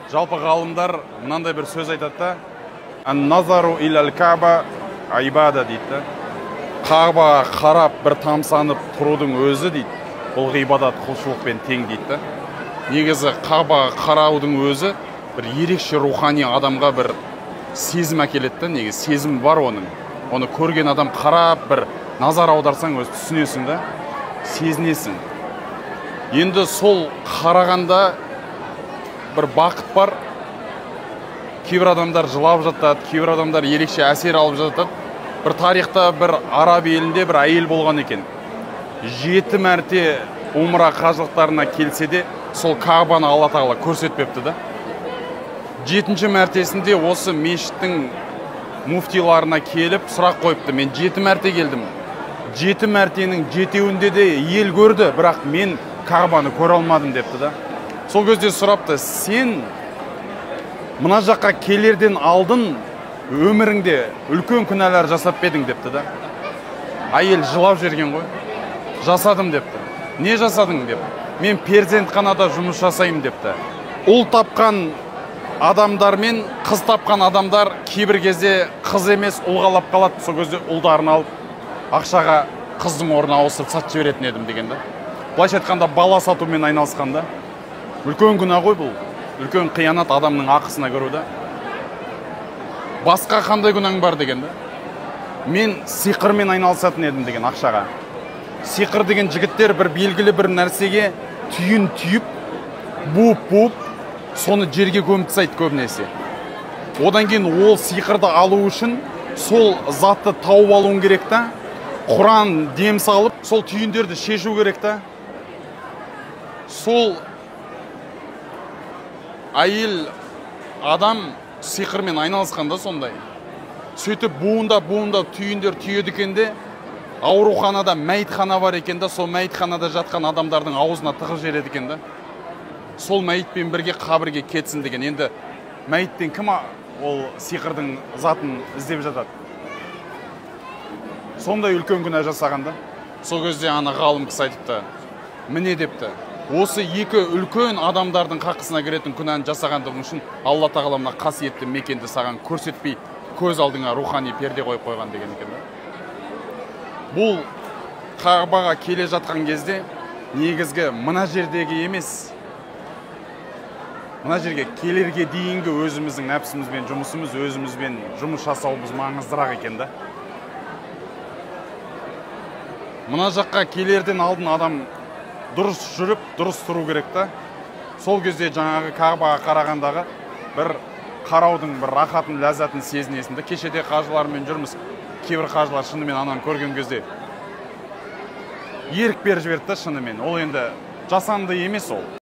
Жалпы ғалымдар мынандай бір сөз айтады да, «Ан-назару илал Каба айбада» дейді. Кабаға қарап бір тамсанып тұрудың өзі дейді, бұл ғибадат, құлшылықпен тең дейді. Негізі Кабаға қараудың өзі бір ерекше рухани адамға бір сезім әкеледі. Негізі сезім бар оның. Оны көрген адам қарап бір назар аударсаң өз түсінесің да, сезінесің. Енді сол қарағанда бір бақыт бар. Кейбір адамдар жылап жатады, кейбір адамдар ерекше әсер алып жатады. Бір тарихта бір араб елінде бір әйел болған екен. 7 мәрте умра қажылықтарына келсе де, сол Кабаны Алла тағала көрсетпепті да. 7-ші мәртесінде осы мешіттің муфтиларына келіп сұрақ қойыпты. Мен 7 мәрте келдім. 7 мәртенің 7-еуінде де ел көрді, бірақ мен Кабаны көре алмадым депті да. Сол кезде сұрапты, сен мына жаққа келерден алдын өміріңде үлкен күнәлар жасап бедің депті да. Әйел жылап жерген ғой. Жасадым депті. Не жасадың деп. Мен перзентханада жұмыс жасаймын депті. Ұл тапқан адамдар мен қыз тапқан адамдар кейбір кезде қыз емес ұлғалап қалады. Сол кезде ұлдарын алып ақшаға қыздың орнына ауыстырып сатып жіберетін едім деген да. Былайша айтқанда бала сатумен айналысқанда үлкен күнә ғой бұл. Үлкен қиянат адамның ақысына кіру да. Басқа қандай күнәң бар деген да. Мен сиқырмен айналысатын едім деген ақшаға. Сиқыр деген жігіттер бір белгілі бір нәрсеге түйін түйіп, буып, соны жерге көміп тастайды көбінесе. Одан кейін ол сиқырды алу үшін сол затты тауып алуың керек та. Құран дем салып, сол түйіндерді шешу керек та. Сол әйел адам сиқырмен айналысқанда сондай. Сөйтіп буында түйіндер түйеді екенде, ауруханада мәйітхана бар екенде, сол мәйітханада жатқан адамдардың аузына тығып жібереді екен да. Сол мәйітпен бірге қабірге кетсін деген. Енді мәйіттен кім ол сиқырдың затын іздеп жатады? Сондай үлкен күнә жасағанда. Сол кезде ана ғалым кісі айтыпты, міне депті. Осы екі үлкен адамдардың қақысына кіретін күнәні жасағандығың үшін Алла тағала мына қасиетті мекенді саған көрсетпей, көз алдыңа рухани перде қойып қойған деген екен. Бұл Кабаға келе жатқан кезде негізгі мына жердегі емес, мына жерге келерге дейінгі өзіміздің нәпсімізбен жұмысымыз, өзімізбен жұмыс жасауымыз маңыздырақ екен да. Мына жаққа келерден алдын адам дұрыс жүріп, дұрыс тұру керек та. Сол кезде жаңағы Кабаға қарағандағы бір қараудың бір рахатын, ләззатын сезінесің. Кешеде қажылармен жүрміз. Кейбір қажылар шынымен ананы көрген кезде ерік беріп жіберді шынымен. Ол енді жасанды емес ол.